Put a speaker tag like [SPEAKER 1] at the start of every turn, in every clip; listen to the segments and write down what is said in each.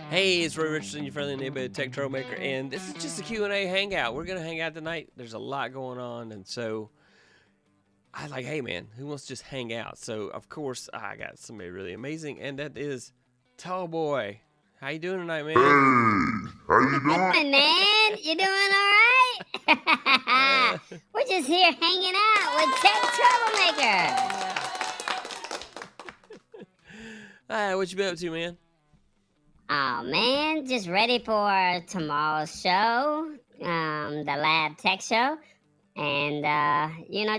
[SPEAKER 1] Hey, it's Roy Richardson, your friendly neighborhood tech troublemaker, and this is just a Q&A hangout. We're going to hang out tonight. There's a lot going on, and so I like, hey, man, who wants to just hang out? So, of course, I got somebody really amazing, and that is Tall Boy. How you doing tonight, man?
[SPEAKER 2] Hey, how you doing?
[SPEAKER 3] Hey, man, you doing all right? We're just here hanging out with Tech Troublemaker.
[SPEAKER 1] Hi, what you been up to, man?
[SPEAKER 3] Oh, man, just ready for tomorrow's show, the Lab Tech Show. And,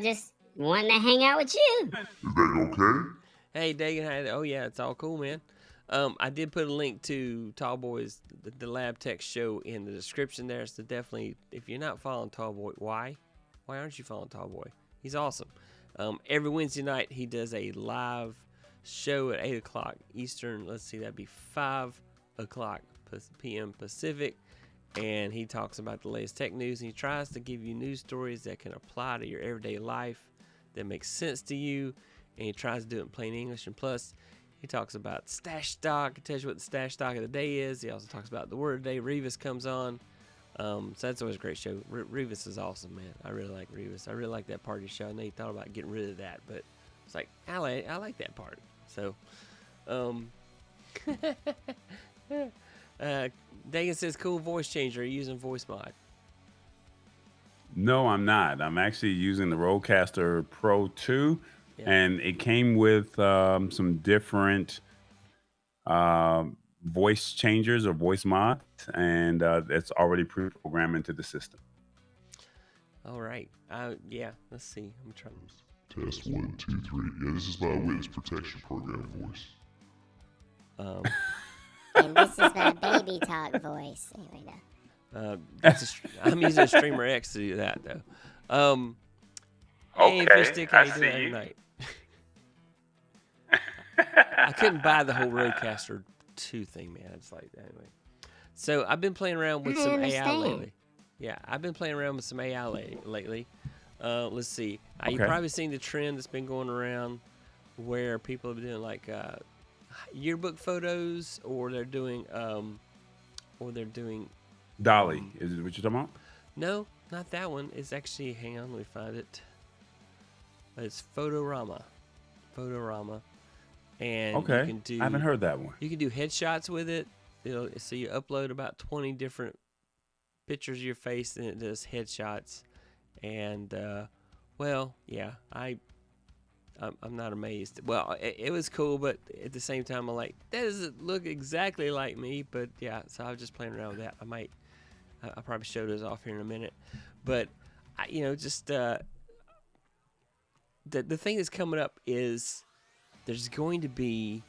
[SPEAKER 3] just wanting to hang out with you.
[SPEAKER 2] Is that okay?
[SPEAKER 1] Hey, Dagan, oh, yeah, it's all cool, man. I did put a link to Tall Boy's the Lab Tech Show in the description there, so definitely, if you're not following Tall Boy, why aren't you following Tall Boy? He's awesome. Every Wednesday night he does a live show at 8 o'clock Eastern. Let's see, that'd be 5 o'clock p.m. Pacific, and he talks about the latest tech news, and he tries to give you news stories that can apply to your everyday life, that makes sense to you, and he tries to do it in plain English. And plus, he talks about stash stock. He tells you what the stash stock of the day is. He also talks about the word of the day. Revis comes on. So that's always a great show. Revis is awesome, man. I really like Revis. I really like that party show. I know he thought about getting rid of that, but it's like, I like that part. So, Dagan says, cool voice changer. Are you using voice mod?
[SPEAKER 4] No, I'm not. I'm actually using the Rodecaster Pro 2, and it came with some different voice changers or voice mods, and it's already pre-programmed into the system.
[SPEAKER 1] All right. Yeah, let's see. I'm trying to...
[SPEAKER 2] Test 1, 2, 3. Yeah, this is my witness protection program voice.
[SPEAKER 3] And this is my baby talk voice. There we go.
[SPEAKER 1] I'm using Streamer X to do that, though. Hey,
[SPEAKER 4] Okay,
[SPEAKER 1] Fishstick, how you
[SPEAKER 4] I
[SPEAKER 1] doing
[SPEAKER 4] see you.
[SPEAKER 1] tonight? I couldn't buy the whole Rodecaster 2 thing, man. It's like, anyway. So I've been playing around with
[SPEAKER 3] I
[SPEAKER 1] some AI
[SPEAKER 3] understand.
[SPEAKER 1] lately. Yeah, I've been playing around with some AI lately. Let's see. You've
[SPEAKER 4] Okay.
[SPEAKER 1] probably seen the trend that's been going around where people have been doing like yearbook photos, or they're doing
[SPEAKER 4] Dolly, is it what you're talking about?
[SPEAKER 1] no, not that one. It's actually, hang on, let me find it. It's Photorama. And
[SPEAKER 4] Okay,
[SPEAKER 1] you can do,
[SPEAKER 4] I haven't heard that one.
[SPEAKER 1] You can do headshots with it. So you upload about 20 different pictures of your face, and it does headshots. And well, yeah, I'm not amazed. Well, it was cool, but at the same time, I'm like, that doesn't look exactly like me. But yeah, so I was just playing around with that. I'll probably show those off here in a minute. But the thing that's coming up is there's going to be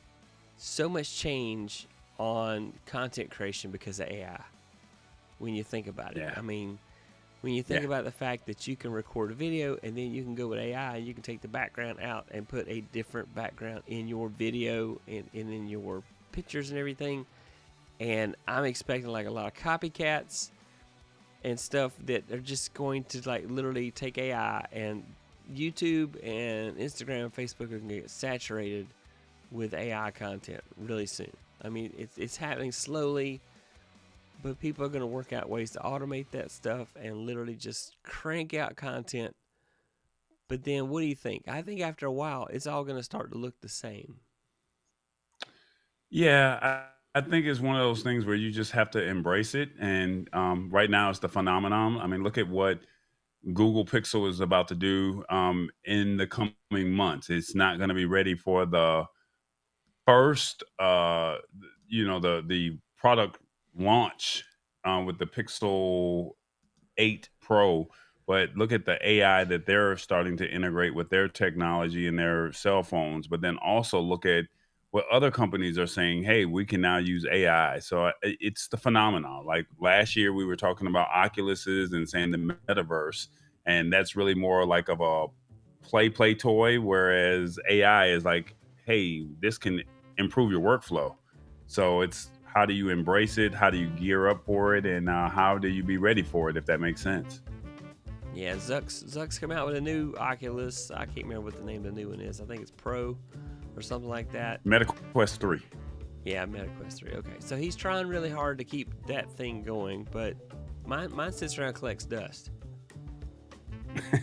[SPEAKER 1] so much change on content creation because of AI. When you think about it,
[SPEAKER 4] Yeah.
[SPEAKER 1] I mean, when you think about the fact that you can record a video and then you can go with AI and you can take the background out and put a different background in your video and in your pictures and everything. And I'm expecting like a lot of copycats and stuff that are just going to like literally take AI, and YouTube and Instagram and Facebook are going to get saturated with AI content really soon. I mean, it's happening slowly, but people are going to work out ways to automate that stuff and literally just crank out content. But then what do you think? I think after a while, it's all going to start to look the same.
[SPEAKER 4] Yeah, I think it's one of those things where you just have to embrace it. And right now, it's the phenomenon. I mean, look at what Google Pixel is about to do in the coming months. It's not going to be ready for the first, the product launch with the Pixel 8 Pro. But look at the AI that they're starting to integrate with their technology in their cell phones. But then also look at what other companies are saying, hey, we can now use AI. So it's the phenomenon. Like last year, we were talking about Oculuses and saying the metaverse. And that's really more like of a play toy, whereas AI is like, hey, this can improve your workflow. So it's how do you embrace it? How do you gear up for it? And how do you be ready for it, if that makes sense?
[SPEAKER 1] Yeah, Zuck's come out with a new Oculus. I can't remember what the name of the new one is. I think it's Pro or something like that.
[SPEAKER 4] Meta Quest 3.
[SPEAKER 1] Yeah, MetaQuest 3. Okay, so he's trying really hard to keep that thing going, but mine sits around and collects dust.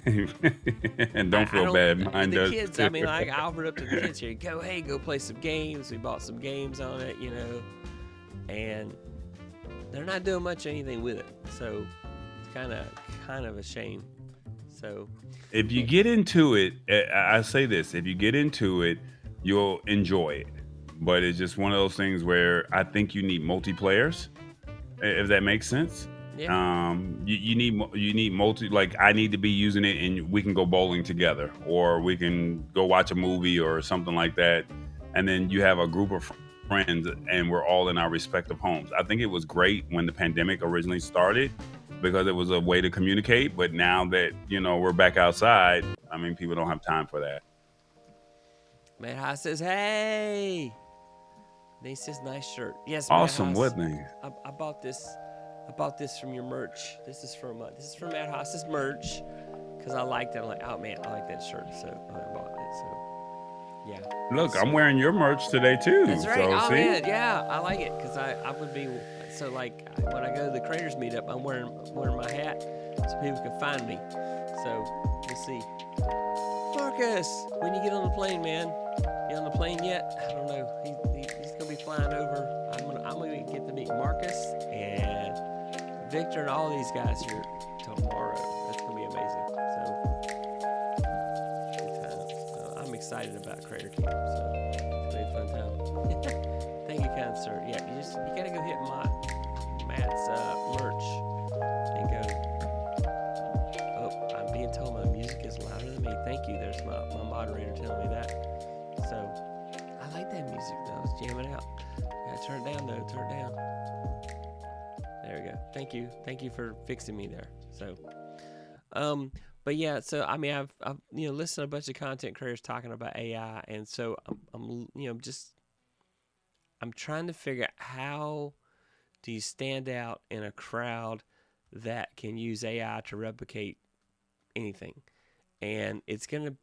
[SPEAKER 4] And don't
[SPEAKER 1] I
[SPEAKER 4] feel
[SPEAKER 1] don't,
[SPEAKER 4] bad.
[SPEAKER 1] with
[SPEAKER 4] Mine
[SPEAKER 1] the
[SPEAKER 4] does
[SPEAKER 1] kids.
[SPEAKER 4] too.
[SPEAKER 1] I mean, like I offered up to the kids here, go, hey, go play some games. We bought some games on it, you know, and they're not doing much anything with it. So it's kind of a shame. So
[SPEAKER 4] If you get into it, I say this: if you get into it, you'll enjoy it. But it's just one of those things where I think you need multiplayers, if that makes sense.
[SPEAKER 1] yeah,
[SPEAKER 4] You need multi. Like I need to be using it, and we can go bowling together, or we can go watch a movie or something like that. And then you have a group of friends, and we're all in our respective homes. I think it was great when the pandemic originally started because it was a way to communicate. But now that we're back outside, I mean, people don't have time for that.
[SPEAKER 1] Matt Haas says, hey. And he says, nice shirt. Yes, Matt
[SPEAKER 4] Awesome,
[SPEAKER 1] Haas.
[SPEAKER 4] wasn't it?
[SPEAKER 1] I bought this. I bought this from your merch. This is from Matt Haas's merch because I liked it. I'm like, oh man, I like that shirt, so I bought it. So yeah.
[SPEAKER 4] Look,
[SPEAKER 1] So,
[SPEAKER 4] I'm wearing your merch today too.
[SPEAKER 1] that's right.
[SPEAKER 4] So
[SPEAKER 1] Oh
[SPEAKER 4] see,
[SPEAKER 1] man, yeah, I like it because I would be so like when I go to the creators meetup, I'm wearing my hat so people can find me. So we'll see. Marcus, when you get on the plane, man, you on the plane yet? I don't know. He's gonna be flying over. I'm gonna get to meet Marcus and Victor and all these guys here tomorrow. That's gonna be amazing. So I'm excited about Creator Camp. So it's gonna be a fun time. Thank you, kind sir. Yeah, you gotta go hit Matt's merch and go. Oh, I'm being told my music is louder than me. Thank you. There's my moderator telling me that. So I like that music though. I was jamming out. Yeah, turn it down though. Turn it down. There we go. Thank you. Thank you for fixing me there. So, but yeah. So I mean, I've listened to a bunch of content creators talking about AI, and so I'm trying to figure out how do you stand out in a crowd that can use AI to replicate anything. And it's gonna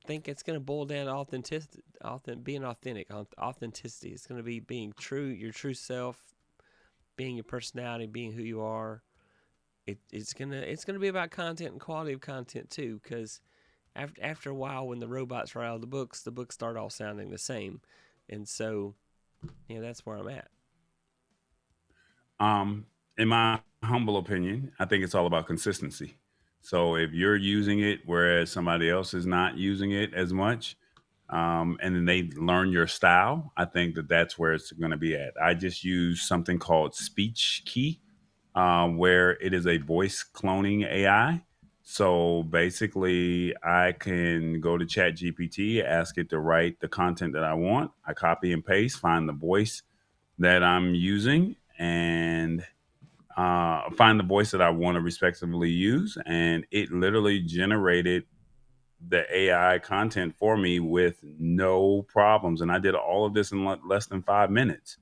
[SPEAKER 1] boil down to authenticity, being authentic, authenticity. It's gonna be being true, your true self, being your personality, being who you are. It's gonna be about content and quality of content too. Because after a while, when the robots write all the books start all sounding the same, and so that's where I'm at.
[SPEAKER 4] In my humble opinion, I think it's all about consistency. So if you're using it, whereas somebody else is not using it as much, and then they learn your style, I think that's where it's going to be at. I just use something called Speech Key, where it is a voice cloning AI. So basically, I can go to ChatGPT, ask it to write the content that I want. I copy and paste, find the voice that I'm using, and find the voice that I want to respectively use. And it literally generated the AI content for me with no problems. And I did all of this in less than 5 minutes.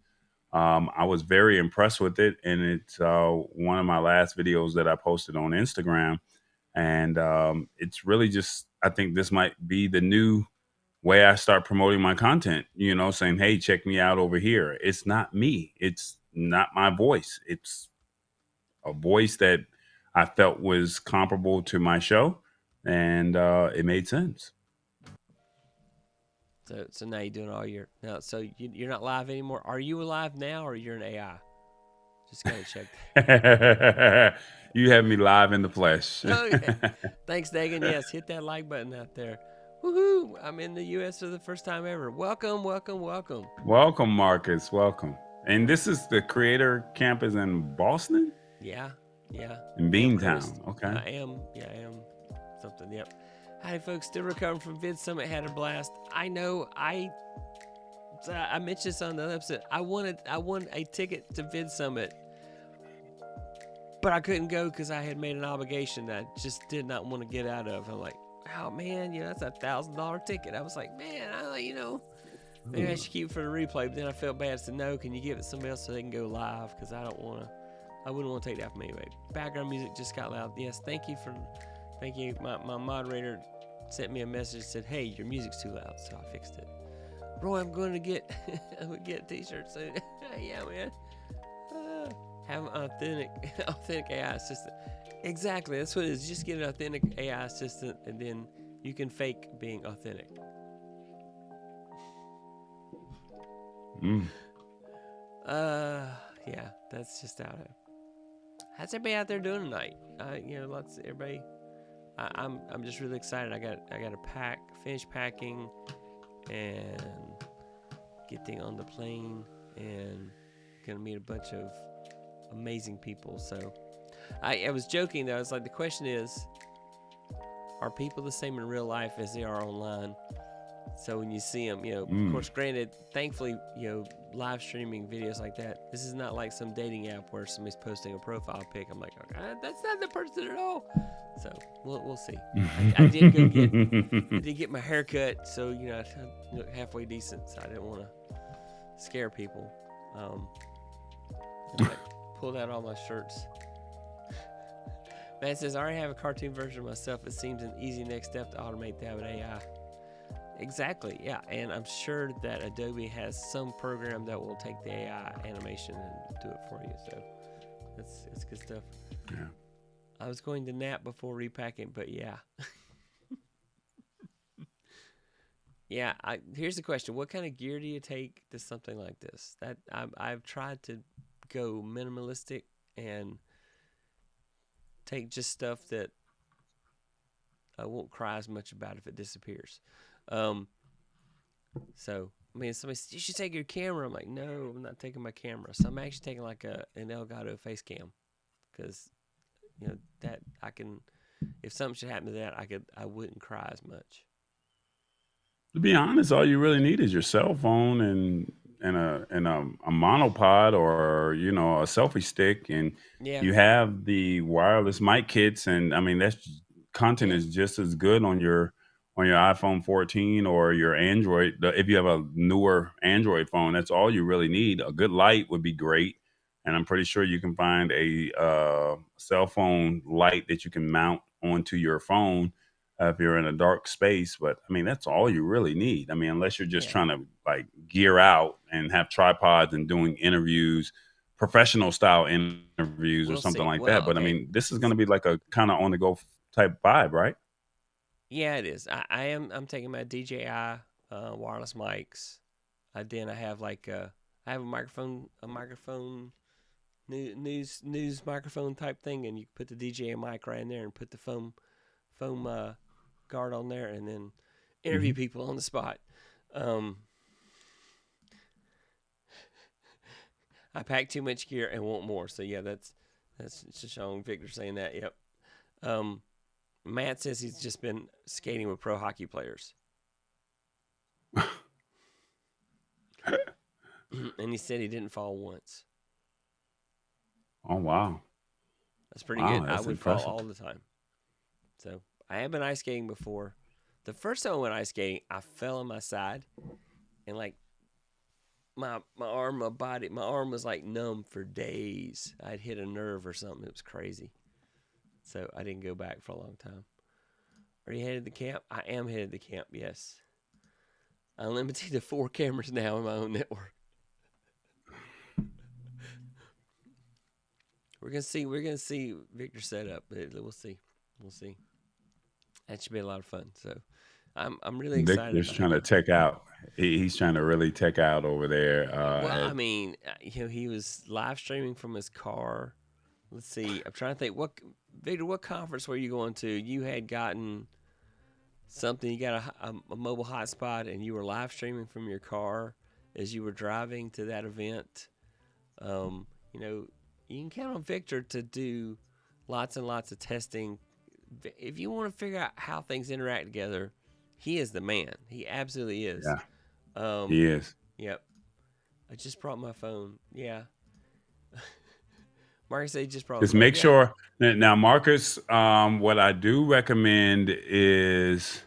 [SPEAKER 4] I was very impressed with it. And it's one of my last videos that I posted on Instagram. And it's really just, I think this might be the new way I start promoting my content, saying, hey, check me out over here. It's not me. It's not my voice. It's a voice that I felt was comparable to my show, and it made sense.
[SPEAKER 1] So now you're doing all your now. So you're not live anymore. Are you live now, or you're an AI? Just gotta check that.
[SPEAKER 4] You have me live in the flesh.
[SPEAKER 1] Okay. Thanks, Dagan. Yes, hit that like button out there. Woohoo! I'm in the U.S. for the first time ever. Welcome, welcome, welcome.
[SPEAKER 4] Welcome, Marcus. Welcome. And this is the Creator Campus in Boston?
[SPEAKER 1] Yeah.
[SPEAKER 4] In Beantown. Okay.
[SPEAKER 1] I am something. Yep. Hi, folks. Still recovering from Vid Summit. Had a blast. I know. I mentioned this on the other episode. I won a ticket to Vid Summit, but I couldn't go because I had made an obligation that I just did not want to get out of. I'm like, oh man, that's $1,000 ticket. I was like, man, maybe I should keep it for the replay. But then I felt bad. I said, no, can you give it to somebody else so they can go live? Because I wouldn't want to take that from anybody. Background music just got loud. Yes, thank you. My moderator sent me a message that said, hey, your music's too loud. So I fixed it. Roy, I'm going to get I'm gonna get a T-shirt soon. Yeah, man. Uh, have an authentic AI assistant. Exactly, that's what it is. Just get an authentic AI assistant, and then you can fake being authentic.
[SPEAKER 4] Mm.
[SPEAKER 1] Yeah, that's just out of. How's everybody out there doing tonight? Lots everybody. I'm just really excited. I got to finish packing, and getting on the plane, and gonna meet a bunch of amazing people. So I was joking though. I was like, the question is, are people the same in real life as they are online? So when you see them, of course, granted, thankfully, live streaming videos like that, this is not like some dating app where somebody's posting a profile pic. I'm like, okay, that's not the person at all. So we'll see. I did get my hair cut, so I look halfway decent. So I didn't want to scare people. I pulled out all my shirts. Matt says, I already have a cartoon version of myself. It seems an easy next step to automate that with AI. Exactly, yeah. And I'm sure that Adobe has some program that will take the AI animation and do it for you. So it's good stuff.
[SPEAKER 4] Yeah.
[SPEAKER 1] I was going to nap before repacking, but yeah. Yeah, here's the question. What kind of gear do you take to something like this? That I've tried to go minimalistic and take just stuff that I won't cry as much about if it disappears. So, I mean, somebody says, you should take your camera. I'm like, no, I'm not taking my camera. So I'm actually taking like an Elgato face cam, because that I can, if something should happen to that, I wouldn't cry as much.
[SPEAKER 4] To be honest, all you really need is your cell phone and a monopod, or a selfie stick, and
[SPEAKER 1] Yeah.
[SPEAKER 4] you have the wireless mic kits, and I mean that's content is just as good on your iPhone 14 or your Android. If you have a newer Android phone, that's all you really need. A good light would be great, and I'm pretty sure you can find a cell phone light that you can mount onto your phone if you're in a dark space. But I mean, that's all you really need. I mean, unless you're just trying to like gear out and have tripods and doing interviews, professional style interviews or something like that. But I mean, this is going to be like a kind of on the go type vibe, right?
[SPEAKER 1] Yeah, it is. I'm taking my DJI wireless mics. Then I have I have a microphone news microphone type thing, and you put the DJI mic right in there and put the foam guard on there, and then interview people on the spot. I pack too much gear and want more. So yeah, that's Shashong Victor saying that. Yep. Matt says he's just been skating with pro hockey players. And he said he didn't fall once.
[SPEAKER 4] Oh, wow.
[SPEAKER 1] That's pretty good.
[SPEAKER 4] That's
[SPEAKER 1] I would
[SPEAKER 4] impressive.
[SPEAKER 1] fall all the time. So I have been ice skating before. The first time I went ice skating, I fell on my side, and like my arm was like numb for days. I'd hit a nerve or something. It was crazy. So I didn't go back for a long time. Are you headed to camp? I am headed to camp, yes. I'm limited to 4 cameras now in my own network. We're gonna see Victor set up, but we'll see. That should be a lot of fun. So I'm really excited.
[SPEAKER 4] Victor's trying to tech out. He's trying to really tech out over there.
[SPEAKER 1] I mean, he was live streaming from his car. Let's see. I'm trying to think. Victor, what conference were you going to? You had gotten something. You got a mobile hotspot, and you were live streaming from your car as you were driving to that event. You can count on Victor to do lots and lots of testing. If you want to figure out how things interact together, he is the man. He absolutely is.
[SPEAKER 4] Yeah. He is.
[SPEAKER 1] Yep. I just brought my phone. Yeah. Marcus said he just brought.
[SPEAKER 4] Just make sure. Now, Marcus, what I do recommend is,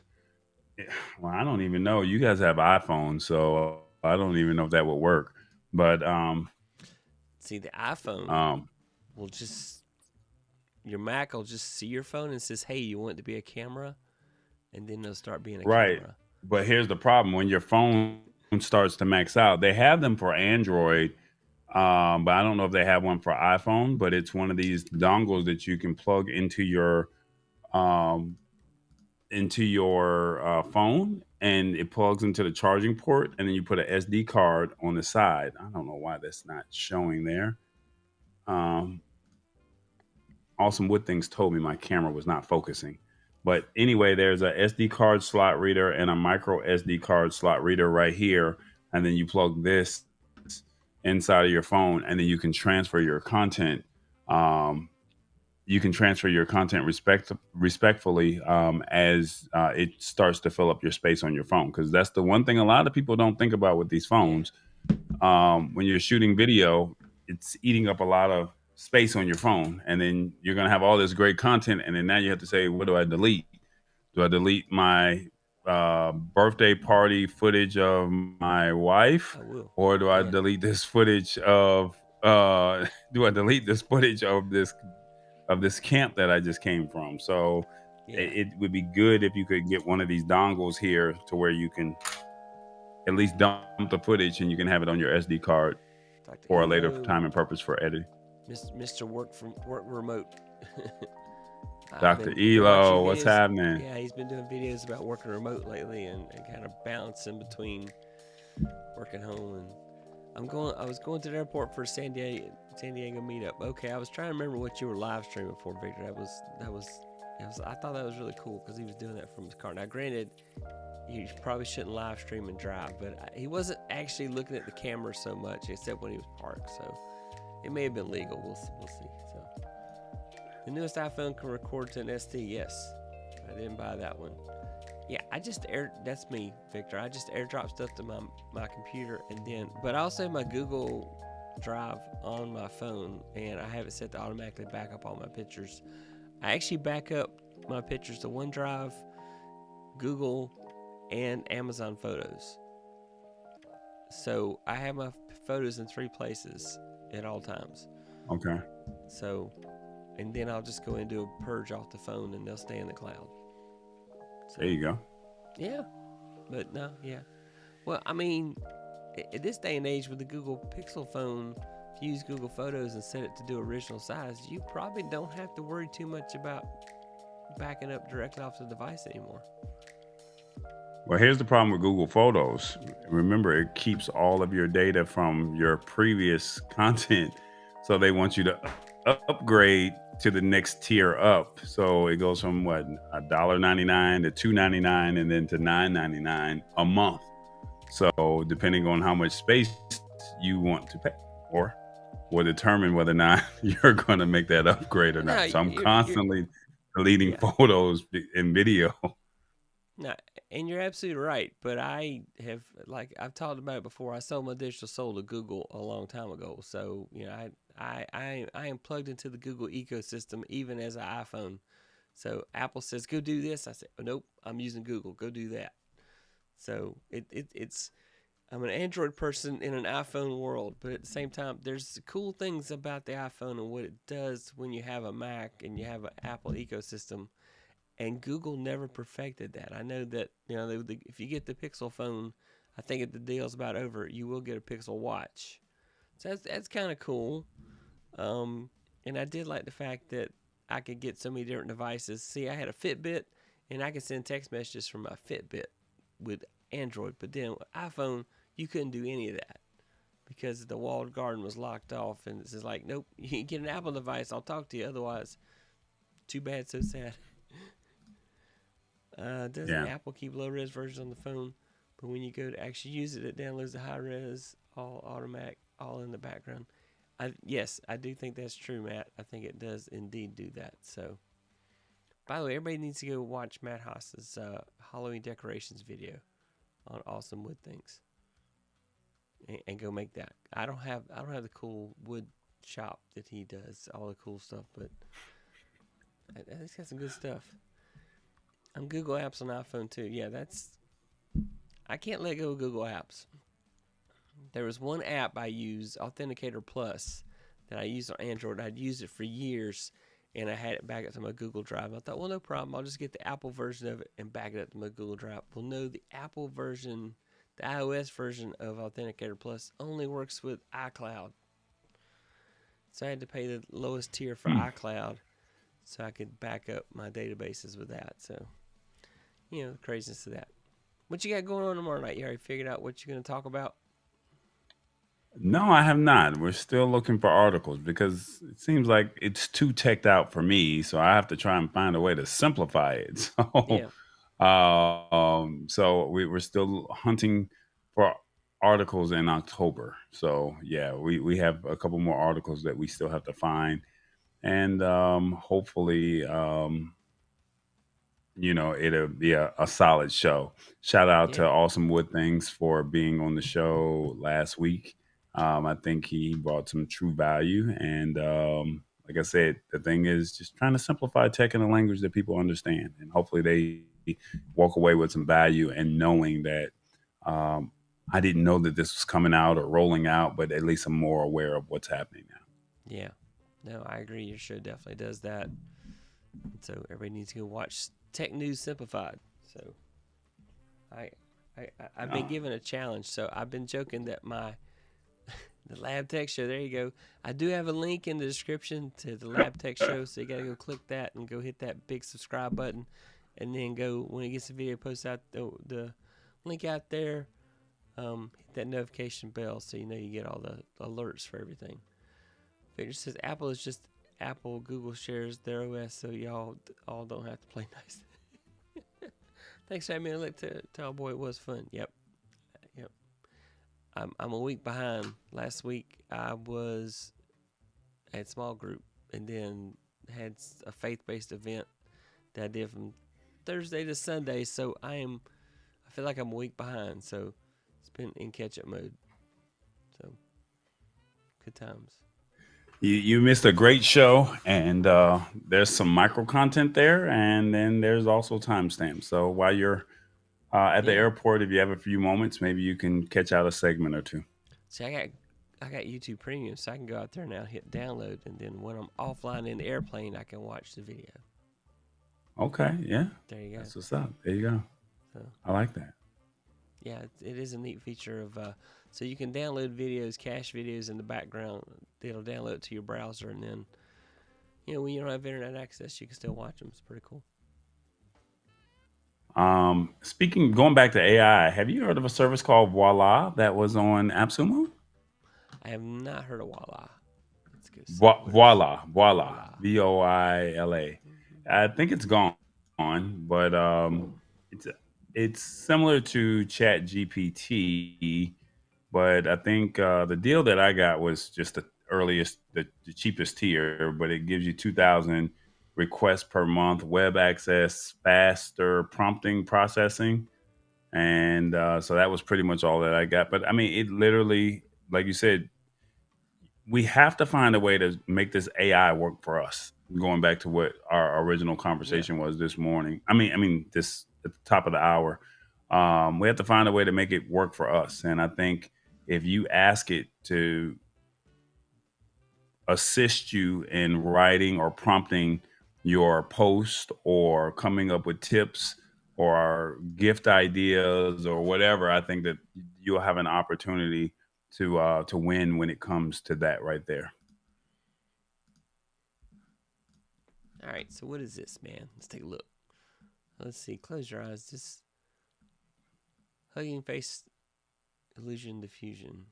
[SPEAKER 4] well, I don't even know. You guys have iPhones, so I don't even know if that would work. But
[SPEAKER 1] see, the iPhone will just, your Mac will just see your phone and says, "Hey, you want it to be a camera?" And then it'll start being a camera.
[SPEAKER 4] But here's the problem: when your phone starts to max out. They have them for Android, but I don't know if they have one for iPhone. But it's one of these dongles that you can plug um, into your phone, and it plugs into the charging port, and then you put an SD card on the side. I don't know why that's not showing there. Um, Awesome Wood Things told me my camera was not focusing. But anyway, there's a SD card slot reader and a micro SD card slot reader right here. And then you plug this inside of your phone, and then you can transfer your content. Um, you can transfer your content respectfully as it starts to fill up your space on your phone. Because that's the one thing a lot of people don't think about with these phones. When you're shooting video, it's eating up a lot of space on your phone, and then you're going to have all this great content, and then now you have to say, what do I delete? Do I delete my birthday party footage of my wife,
[SPEAKER 1] I will.
[SPEAKER 4] or do I
[SPEAKER 1] Yeah.
[SPEAKER 4] delete this footage of do I delete this footage of this camp that I just came from? So
[SPEAKER 1] Yeah.
[SPEAKER 4] it would be good if you could get one of these dongles here to where you can at least dump the footage and you can have it on your SD card
[SPEAKER 1] Dr.
[SPEAKER 4] for a later
[SPEAKER 1] Elo,
[SPEAKER 4] time and purpose for editing.
[SPEAKER 1] Mr. Work Remote. I've
[SPEAKER 4] Dr.
[SPEAKER 1] been watching
[SPEAKER 4] Elo, what's
[SPEAKER 1] videos.
[SPEAKER 4] happening?
[SPEAKER 1] Yeah, he's been doing videos about working remote lately and kind of balancing between working home and I was going to the airport for San Diego meetup. Okay, I was trying to remember what you were live streaming for, Victor. I thought that was really cool because he was doing that from his car. Now, granted, you probably shouldn't live stream and drive, but he wasn't actually looking at the camera so much, except when he was parked. So it may have been legal. We'll see. So the newest iPhone can record to an SD. Yes, I didn't buy that one. Yeah, that's me, Victor. I just airdrop stuff to my computer, but I also have my Google Drive on my phone, and I have it set to automatically back up all my pictures. I actually back up my pictures to OneDrive, Google, and Amazon Photos. So I have my photos in 3 places at all times.
[SPEAKER 4] Okay.
[SPEAKER 1] So, and then I'll just go and do a purge off the phone, and they'll stay in the cloud. So,
[SPEAKER 4] There you go.
[SPEAKER 1] yeah, but no, yeah. Well, I mean, at this day and age with the Google Pixel phone, if you use Google Photos and set it to do original size, you probably don't have to worry too much about backing up directly off the device anymore.
[SPEAKER 4] Well, here's the problem with Google Photos. Remember, it keeps all of your data from your previous content. So they want you to upgrade to the next tier up. So it goes from $1.99 to $2.99 and then to $9.99 a month. So depending on how much space you want to pay for, will determine whether or not you're going to make that upgrade or not. So I'm constantly deleting photos and video.
[SPEAKER 1] No, and you're absolutely right. But I have, like I've talked about it before, I sold my digital soul to Google a long time ago. So, I am plugged into the Google ecosystem even as an iPhone. So Apple says, go do this. I say, oh, nope, I'm using Google. Go do that. So it's I'm an Android person in an iPhone world, but at the same time, there's cool things about the iPhone and what it does when you have a Mac and you have an Apple ecosystem. And Google never perfected that. I know that if you get the Pixel phone, I think if the deal's about over, you will get a Pixel Watch. So that's kind of cool. And I did like the fact that I could get so many different devices. See, I had a Fitbit, and I could send text messages from my Fitbit with Android. But then with iPhone, you couldn't do any of that because the walled garden was locked off. And it's just like, nope, you can get an Apple device. I'll talk to you. Otherwise, too bad, so sad. Doesn't Apple keep low-res versions on the phone? But when you go to actually use it, it downloads the high-res, all automatic, all in the background. Yes, I do think that's true, Matt. I think it does indeed do that. So, by the way, everybody needs to go watch Matt Haas's Halloween decorations video on Awesome Wood Things, and go make that. I don't have the cool wood shop that he does, all the cool stuff, but he's got some good stuff. I'm Google Apps on iPhone too. Yeah, I can't let go of Google Apps. There was one app I use, Authenticator Plus, that I used on Android. I'd used it for years, and I had it back up to my Google Drive. I thought, well, no problem. I'll just get the Apple version of it and back it up to my Google Drive. Well, no, the Apple version the iOS version of Authenticator Plus only works with iCloud. So I had to pay the lowest tier for iCloud so I could back up my databases with that. So, the craziness of that. What you got going on tomorrow night? You already figured out what you're going to talk about?
[SPEAKER 4] No, I have not. We're still looking for articles because it seems like it's too teched out for me. So I have to try and find a way to simplify it.
[SPEAKER 1] Yeah.
[SPEAKER 4] So we're still hunting for articles in October. So yeah, we have a couple more articles that we still have to find, and hopefully, it'll be a solid show. Shout out
[SPEAKER 1] Yeah.
[SPEAKER 4] to Awesome Wood Things for being on the show last week. I think he brought some true value. And like I said, the thing is just trying to simplify tech in a language that people understand. And hopefully they walk away with some value and knowing that I didn't know that this was coming out or rolling out, but at least I'm more aware of what's happening now.
[SPEAKER 1] Yeah. No, I agree. Your show definitely does that. So everybody needs to go watch Tech News Simplified. So I've been given a challenge. So I've been joking that the Lab Tech Show, there you go. I do have a link in the description to the Lab Tech Show, so you got to go click that and go hit that big subscribe button, and then go, when it gets the video posted out, the link out there, hit that notification bell so you get all the alerts for everything. Victor says Apple is just Apple. Google shares their OS, so y'all all don't have to play nice. Thanks for having me. Look, tell boy, it was fun. Yep. I'm a week behind. Last week I was at small group and then had a faith-based event that I did from Thursday to Sunday. So I feel like I'm a week behind. So it's been in catch-up mode. So good times.
[SPEAKER 4] You missed a great show, and there's some micro content there, and then there's also timestamps. So while you're at the airport, if you have a few moments, maybe you can catch out a segment or two.
[SPEAKER 1] See, I got YouTube Premium, so I can go out there now, hit download, and then when I'm offline in the airplane, I can watch the video.
[SPEAKER 4] Okay, yeah.
[SPEAKER 1] There you go.
[SPEAKER 4] That's what's up. There you go.
[SPEAKER 1] So,
[SPEAKER 4] I like that.
[SPEAKER 1] Yeah, it is a neat feature of so you can download videos, cache videos in the background. It'll download it to your browser, and then when you don't have internet access, you can still watch them. It's pretty cool.
[SPEAKER 4] Going back to AI, have you heard of a service called Voila that was on AppSumo?
[SPEAKER 1] I have not heard of Voila. Let's go see.
[SPEAKER 4] Voila,
[SPEAKER 1] Voila.
[SPEAKER 4] Voila. I think it's gone, but it's similar to Chat GPT, but I think the deal that I got was just the cheapest tier, but it gives you 2,000 requests per month, web access, faster prompting processing, and so that was pretty much all that I got. But I mean, it literally, like you said, we have to find a way to make this AI work for us. Going back to what our original conversation was this morning. I mean, this at the top of the hour. We have to find a way to make it work for us. And I think if you ask it to assist you in writing or prompting your post or coming up with tips or gift ideas or whatever, I think that you'll have an opportunity to win when it comes to that right there.
[SPEAKER 1] All right, so what is this, man? Let's take a look. Let's see. Close your eyes. Just hugging face illusion diffusion.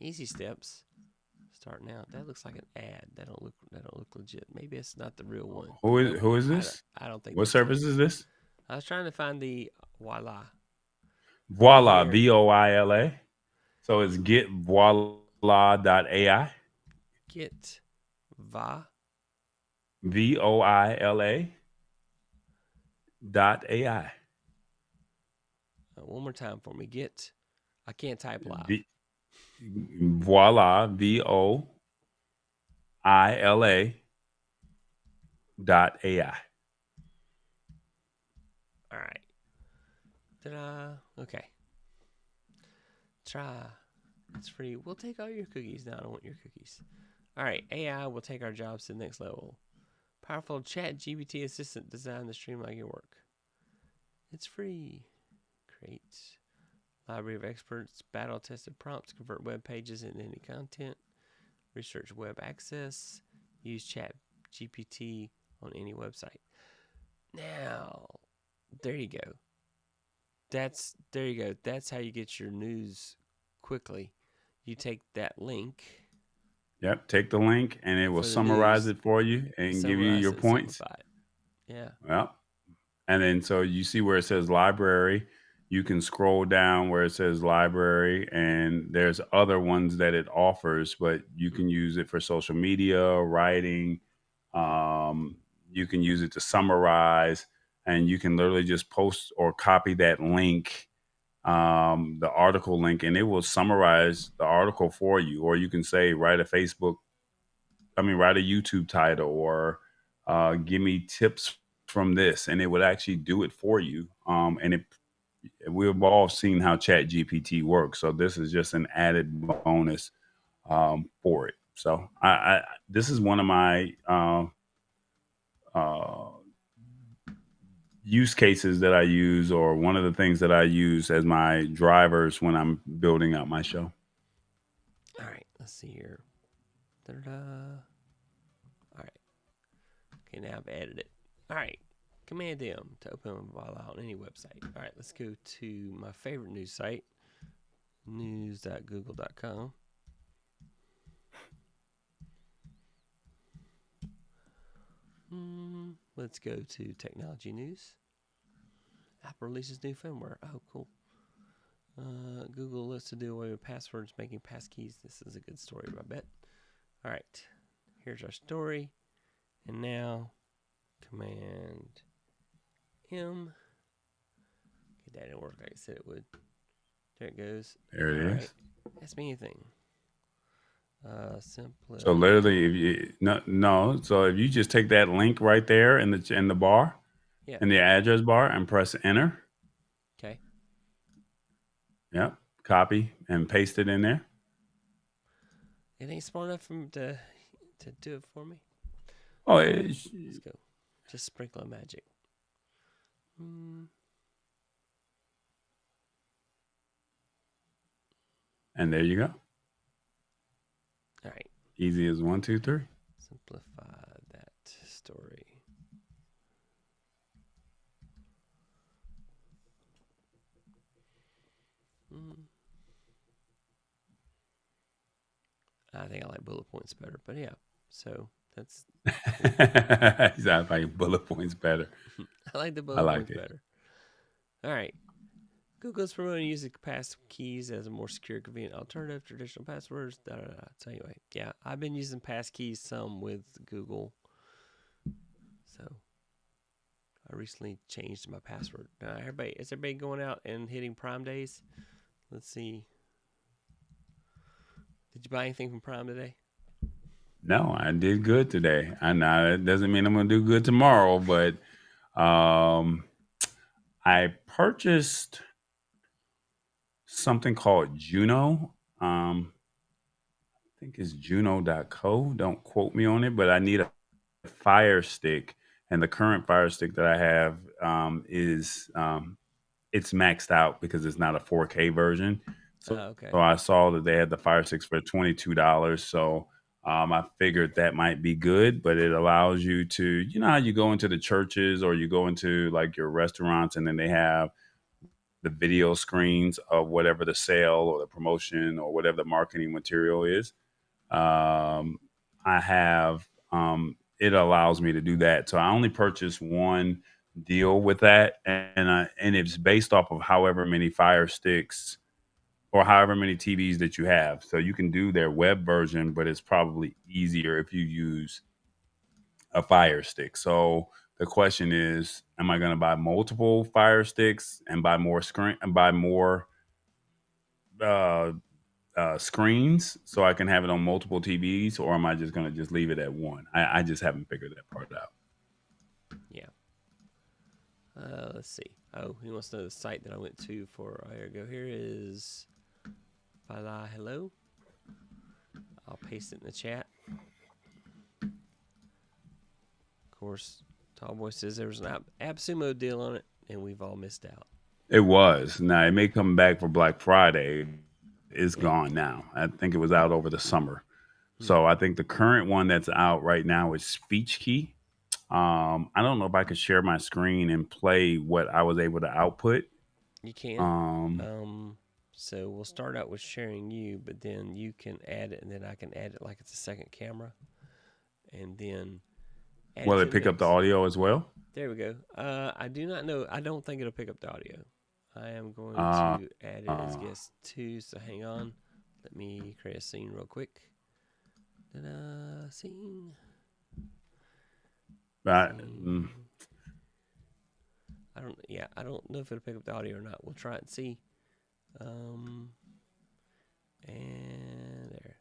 [SPEAKER 1] Easy steps. Starting out. That looks like an ad. That don't look legit. Maybe it's not the real one.
[SPEAKER 4] Who is this?
[SPEAKER 1] I don't think.
[SPEAKER 4] What service is this?
[SPEAKER 1] I was trying to find the Voila.
[SPEAKER 4] Voila, Voila. So it's getvoila.ai.
[SPEAKER 1] Get va.
[SPEAKER 4] Voila.ai.
[SPEAKER 1] One more time for me. Get. I can't type live.
[SPEAKER 4] Voila, Voila.ai.
[SPEAKER 1] All right. Okay. Try. It's free. We'll take all your cookies. No, I don't want your cookies. All right. AI will take our jobs to the next level. Powerful chat GPT assistant designed to streamline your work. It's free. Great. Library of experts, battle-tested prompts, convert web pages into any content, research web access, use Chat GPT on any website. Now, there you go. There you go. That's how you get your news quickly. You take that link.
[SPEAKER 4] Yep. Take the link and it will
[SPEAKER 1] For the
[SPEAKER 4] summarize
[SPEAKER 1] news,
[SPEAKER 4] it for you and give you
[SPEAKER 1] summarize
[SPEAKER 4] your
[SPEAKER 1] it,
[SPEAKER 4] points.
[SPEAKER 1] simplify it. Yeah.
[SPEAKER 4] Yep. And then so you see where it says library. You can scroll down where it says library, and there's other ones that it offers, but you can use it for social media, writing. You can use it to summarize, and you can literally just post or copy that link, the article link, and it will summarize the article for you. Or you can say, write a YouTube title, or give me tips from this, and it would actually do it for you. And we've all seen how Chat GPT works, so this is just an added bonus for it. So this is one of my uh, use cases that I use, or one of the things that I use as my drivers when I'm building out my show.
[SPEAKER 1] All right. Let's see here. Da-da-da. All right. Okay, now I've added it. All right. Command M to open a file out on any website. All right, let's go to my favorite news site, news.google.com. Let's go to technology news. Apple releases new firmware. Oh, cool. Google looks to do away with passwords, making passkeys. This is a good story, I bet. All right, here's our story. And now, Command M. Okay, that didn't work like I said it would. There it goes.
[SPEAKER 4] There it is.
[SPEAKER 1] Right. Ask me anything. Simple.
[SPEAKER 4] So literally, if you no, so if you just take that link right there in the bar,
[SPEAKER 1] Yeah.
[SPEAKER 4] in the address bar, and press enter.
[SPEAKER 1] Okay.
[SPEAKER 4] Yep. Copy and paste it in there.
[SPEAKER 1] It ain't smart enough for to do it for me.
[SPEAKER 4] Oh,
[SPEAKER 1] Let's go. Just sprinkle of magic.
[SPEAKER 4] and there you go.
[SPEAKER 1] All right.
[SPEAKER 4] Easy as 1, 2, 3.
[SPEAKER 1] Simplify that story. I think I like bullet points better, but yeah. So that's.
[SPEAKER 4] He's not like bullet points better.
[SPEAKER 1] I like the bullet points
[SPEAKER 4] it.
[SPEAKER 1] better. All right. Google's promoting using pass keys as a more secure, convenient alternative to traditional passwords. So anyway, yeah, I've been using pass keys some with Google. So I recently changed my password. Is everybody going out and hitting Prime Days? Let's see. Did you buy anything from Prime today?
[SPEAKER 4] No, I did good today. I know that doesn't mean I'm going to do good tomorrow, but I purchased something called Juno. I think it's juno.co. Don't quote me on it, but I need a Fire Stick, and the current Fire Stick that I have is it's maxed out because it's not a 4K version.
[SPEAKER 1] Okay.
[SPEAKER 4] So I saw that they had the Fire Sticks for $22. So I figured that might be good, but it allows you to, you know how you go into the churches or you go into like your restaurants, and then they have the video screens of whatever the sale or the promotion or whatever the marketing material is. I have it allows me to do that. So I only purchased one deal with that, and it's based off of however many Fire Sticks or however many TVs that you have. So you can do their web version, but it's probably easier if you use a Fire Stick. So the question is, am I going to buy multiple Fire Sticks and buy more uh, screens so I can have it on multiple TVs, or am I just going to just leave it at one? I just haven't figured that part out.
[SPEAKER 1] Yeah. Let's see. Oh, he wants to know the site that I went to for. Here we go. Here is Fala Hello. I'll paste it in the chat. Of course, Tallboy says there was an AppSumo deal on it, and we've all missed out.
[SPEAKER 4] It was. Now it may come back for Black Friday. It's
[SPEAKER 1] Yeah.
[SPEAKER 4] gone now. I think it was out over the summer.
[SPEAKER 1] Hmm.
[SPEAKER 4] So I think the current one that's out right now is Speech Key. I don't know if I could share my screen and play what I was able to output.
[SPEAKER 1] You can.
[SPEAKER 4] Um,
[SPEAKER 1] Um, so we'll start out with sharing you, but then you can add it, and then I can add it like it's a second camera, and then add it
[SPEAKER 4] will
[SPEAKER 1] to
[SPEAKER 4] it
[SPEAKER 1] the
[SPEAKER 4] pick up the
[SPEAKER 1] mix.
[SPEAKER 4] audio as well?
[SPEAKER 1] There we go. I do not know. I don't think it'll pick up the audio. I am going
[SPEAKER 4] Uh,
[SPEAKER 1] to add it as
[SPEAKER 4] uh,
[SPEAKER 1] guest two. So hang on. Let me create a scene real quick. Ta-da, scene.
[SPEAKER 4] but,
[SPEAKER 1] Scene. I don't. Yeah, I don't know if it'll pick up the audio or not. We'll try it and see. Um, and there.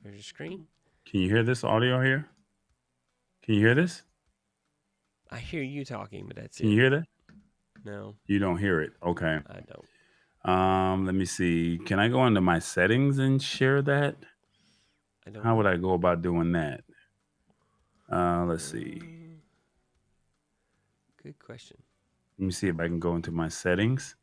[SPEAKER 1] There's your screen.
[SPEAKER 4] can you hear this audio here? Can you hear this?
[SPEAKER 1] I hear you talking, but that's
[SPEAKER 4] Can you
[SPEAKER 1] it.
[SPEAKER 4] hear that?
[SPEAKER 1] No,
[SPEAKER 4] You don't hear it. Okay.
[SPEAKER 1] I don't.
[SPEAKER 4] Let me see. Can I go into my settings and share that?
[SPEAKER 1] I don't
[SPEAKER 4] How would
[SPEAKER 1] know.
[SPEAKER 4] I go about doing that? Let's see.
[SPEAKER 1] Good question.
[SPEAKER 4] Let me see if I can go into my settings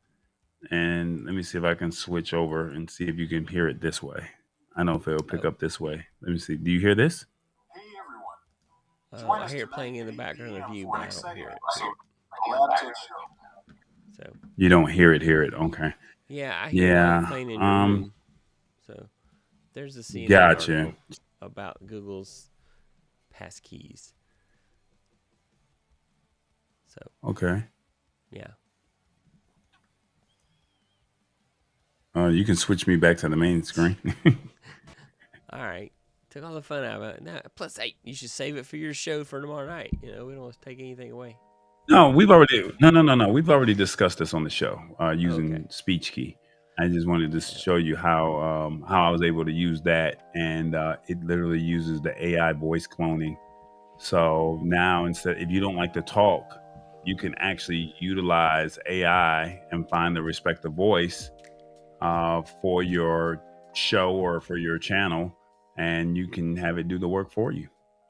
[SPEAKER 4] and let me see if I can switch over and see if you can hear it this way. I know if it'll pick
[SPEAKER 1] Oh,
[SPEAKER 4] up this way. Let me see. Do you hear this?
[SPEAKER 5] Hey everyone,
[SPEAKER 1] I hear it playing in the background of you, but I don't hear it.
[SPEAKER 5] Lab Tech Show.
[SPEAKER 1] So
[SPEAKER 4] You don't hear it. Okay.
[SPEAKER 1] yeah, I hear like
[SPEAKER 4] Yeah.
[SPEAKER 1] playing in your room. So there's a CNN
[SPEAKER 4] Gotcha.
[SPEAKER 1] article about Google's passkeys. So
[SPEAKER 4] Okay.
[SPEAKER 1] yeah.
[SPEAKER 4] You can switch me back to the main screen.
[SPEAKER 1] All right. Took all the fun out of it. Now, plus, hey, you should save it for your show for tomorrow night. You know, we don't want to take anything away.
[SPEAKER 4] No, no. We've already discussed this on the show
[SPEAKER 1] Oh, okay.
[SPEAKER 4] using speech key. I just wanted to
[SPEAKER 1] Yeah.
[SPEAKER 4] show you how I was able to use that, and it literally uses the AI voice cloning. So now instead, if you don't like to talk, you can actually utilize AI and find the respective voice for your show or for your channel, and you can have it do the work for you.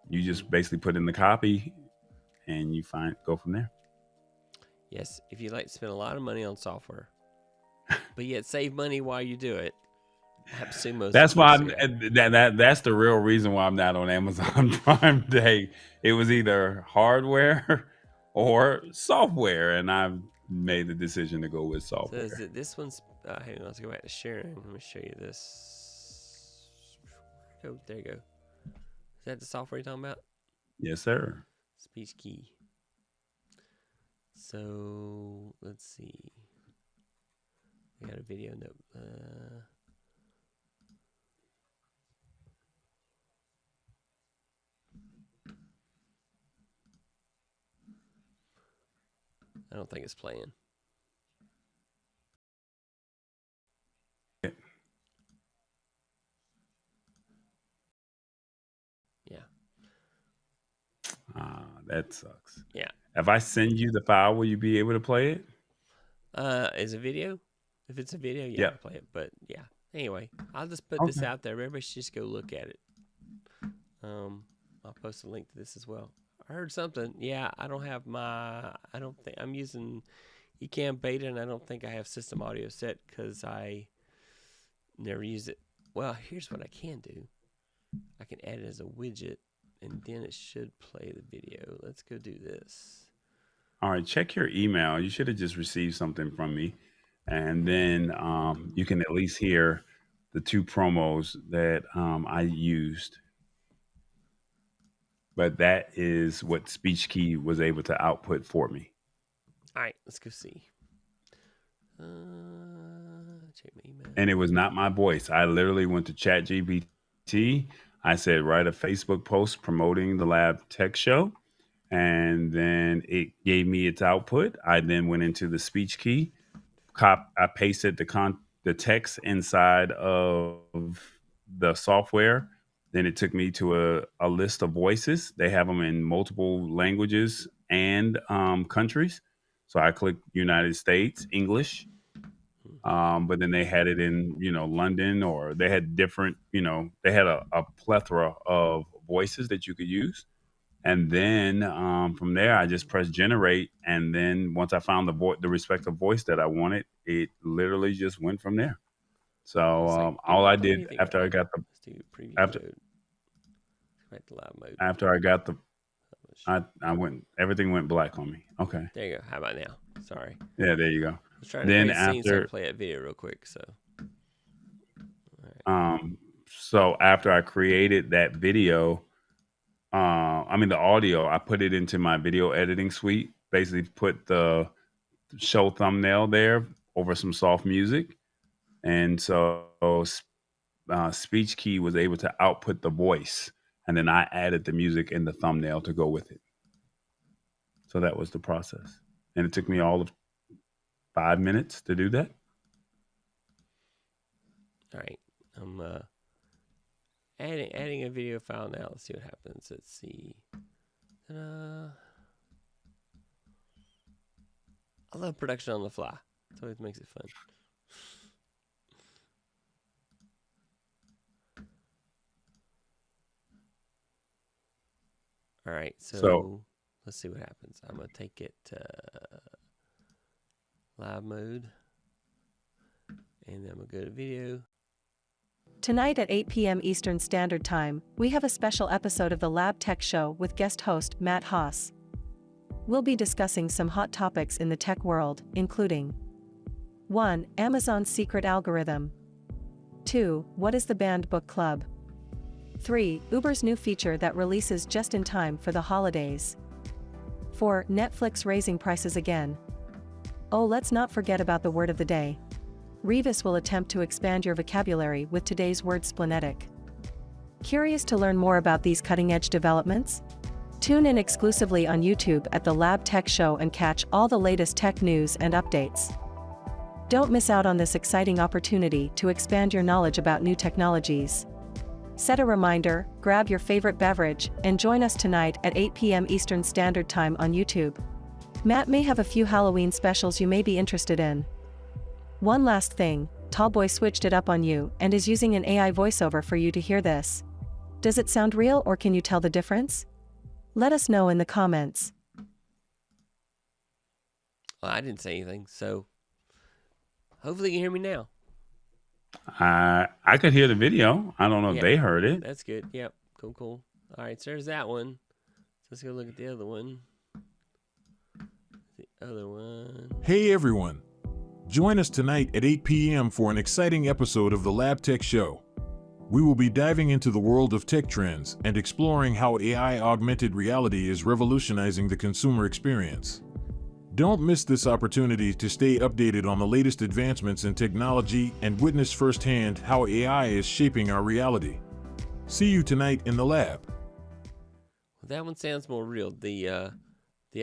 [SPEAKER 4] You just basically put in the copy, and you go from there.
[SPEAKER 1] Yes, if you like to spend a lot of money on software, but yet save money while you do it, AppSumo's
[SPEAKER 4] That's
[SPEAKER 1] the
[SPEAKER 4] why
[SPEAKER 1] place to go.
[SPEAKER 4] that's the real reason why I'm not on Amazon Prime Day. It was either hardware or software, and I've made the decision to go with
[SPEAKER 1] So
[SPEAKER 4] software.
[SPEAKER 1] is it this one's? Hang on, let's go back to sharing. Let me show you this. Oh, there you go. Is that the software you're talking about?
[SPEAKER 4] Yes, sir.
[SPEAKER 1] Speech key. So let's see. I got a video note. I don't think it's playing. Yeah.
[SPEAKER 4] That sucks.
[SPEAKER 1] Yeah.
[SPEAKER 4] If I send you the file, will you be able to play it?
[SPEAKER 1] Is a video? If it's a video, yeah,
[SPEAKER 4] Yep.
[SPEAKER 1] I'll play it. But yeah. Anyway, I'll just put this
[SPEAKER 4] Okay.
[SPEAKER 1] out there. Everybody should just go look at it. I'll post a link to this as well. I heard something. Yeah, I don't have my. I don't think I'm using Ecamm Beta, and I don't think I have system audio set because I never use it. Well, here's what I can do. I can add it as a widget, and then it should play the video. Let's go do this.
[SPEAKER 4] All right, check your email. You should have just received something from me, and then you can at least hear the two promos that I used. But that is what SpeechKey was able to output for me.
[SPEAKER 1] All right, let's go see. Check my email.
[SPEAKER 4] And it was not my voice. I literally went to ChatGPT. I said, write a Facebook post promoting the Lab Tech Show. And then it gave me its output. I then went into the speech key. I pasted the text inside of the software. Then it took me to a list of voices. They have them in multiple languages and countries. So I clicked United States, English. But then they had it in, London, or they had different, they had a plethora of voices that you could use. And then from there, I just pressed generate. And then once I found the respective voice that I wanted, it literally just went from there. So
[SPEAKER 1] It's like,
[SPEAKER 4] all I
[SPEAKER 1] what do you
[SPEAKER 4] did
[SPEAKER 1] think
[SPEAKER 4] after I
[SPEAKER 1] about
[SPEAKER 4] got the
[SPEAKER 1] let's do preview
[SPEAKER 4] after
[SPEAKER 1] mode. Back to live mode.
[SPEAKER 4] after I got the
[SPEAKER 1] Publish.
[SPEAKER 4] I went everything went black on me. Okay.
[SPEAKER 1] There you go. How about now? Sorry.
[SPEAKER 4] Yeah, there you go.
[SPEAKER 1] I was trying to
[SPEAKER 4] Then
[SPEAKER 1] create scenes so I
[SPEAKER 4] after
[SPEAKER 1] can play that video real quick. So
[SPEAKER 4] so after I created that video, the audio, I put it into my video editing suite. Basically, put the show thumbnail there over some soft music, and so Speech Key was able to output the voice, and then I added the music in the thumbnail to go with it. So that was the process, and it took me all of 5 minutes to do that.
[SPEAKER 1] all right, I'm adding a video file now. Let's see what happens. Let's see. I love production on the fly. It always makes it fun. All right, so let's see what happens. I'm gonna take it to live mode, and then I'm gonna go to video.
[SPEAKER 6] Tonight at 8 p.m. Eastern Standard Time, we have a special episode of the Lab Tech Show with guest host Matt Haas. We'll be discussing some hot topics in the tech world, including 1. Amazon's secret algorithm. 2. What is the Banned Book Club? 3. Uber's new feature that releases just in time for the holidays. 4. Netflix raising prices again. Oh, let's not forget about the word of the day. Revis will attempt to expand your vocabulary with today's word splenetic. Curious to learn more about these cutting-edge developments? Tune in exclusively on YouTube at the Lab Tech Show and catch all the latest tech news and updates. Don't miss out on this exciting opportunity to expand your knowledge about new technologies. Set a reminder, grab your favorite beverage, and join us tonight at 8 p.m. Eastern Standard Time on YouTube. Matt may have a few Halloween specials you may be interested in. One last thing, Tallboy switched it up on you and is using an AI voiceover for you to hear this. Does it sound real or can you tell the difference? Let us know in the comments.
[SPEAKER 1] Well, I didn't say anything, so hopefully you can hear me now.
[SPEAKER 4] I could hear the video. I don't know if they heard it.
[SPEAKER 1] That's good. Yep. Cool. All right, so there's that one. So let's go look at the other one.
[SPEAKER 7] Hey everyone. Join us tonight at 8 p.m. for an exciting episode of the Lab Tech Show. We will be diving into the world of tech trends and exploring how AI augmented reality is revolutionizing the consumer experience. Don't miss this opportunity to stay updated on the latest advancements in technology and witness firsthand how AI is shaping our reality. See you tonight in the lab.
[SPEAKER 1] Well, that one sounds more real. The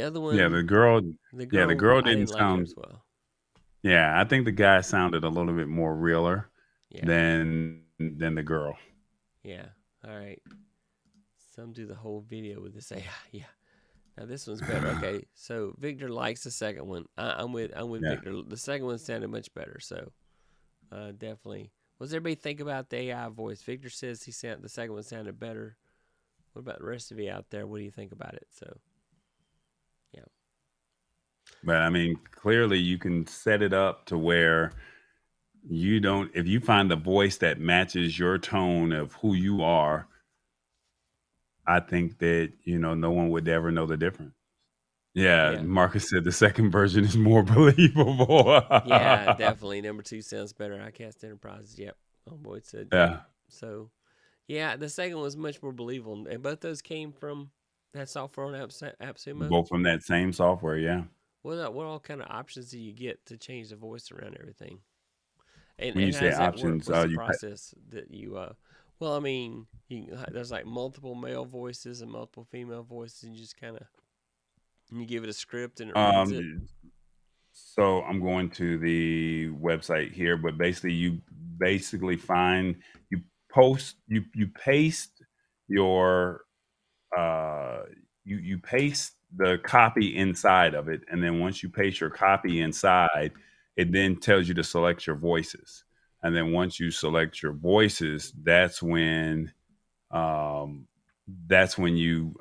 [SPEAKER 1] other one.
[SPEAKER 4] Yeah, the girl
[SPEAKER 1] I
[SPEAKER 4] didn't
[SPEAKER 1] like her
[SPEAKER 4] sound
[SPEAKER 1] as well.
[SPEAKER 4] Yeah, I think the guy sounded a little bit more realer
[SPEAKER 1] Yeah.
[SPEAKER 4] than the girl.
[SPEAKER 1] Yeah. All right. Some do the whole video with this AI. Yeah. Now this one's better. Okay. So Victor likes the second one. I'm with
[SPEAKER 4] Yeah.
[SPEAKER 1] Victor. The second one sounded much better. So definitely. What does everybody think about the AI voice? Victor says the second one sounded better. What about the rest of you out there? What do you think about it? So yeah.
[SPEAKER 4] But I mean, clearly you can set it up to where if you find a voice that matches your tone of who you are, I think that, no one would ever know the difference. Yeah. Marcus said the second version is more believable.
[SPEAKER 1] Yeah, definitely. Number 2 sounds better. iCast Enterprises. Yep. Homeboy said.
[SPEAKER 4] Yeah.
[SPEAKER 1] So, yeah, the second one was much more believable. And both those came from that software on AppSumo.
[SPEAKER 4] Both from that same software, yeah.
[SPEAKER 1] What all kind of options do you get to change the voice around everything? And
[SPEAKER 4] When you
[SPEAKER 1] how
[SPEAKER 4] say
[SPEAKER 1] does that
[SPEAKER 4] options,
[SPEAKER 1] work? What's the process that you? Well, I mean, there's like multiple male voices and multiple female voices, and you just kind of you give it a script and it reads it.
[SPEAKER 4] So I'm going to the website here, but basically you find you paste your you paste the copy inside of it, and then once you paste your copy inside, it then tells you to select your voices, and then once you select your voices, that's when you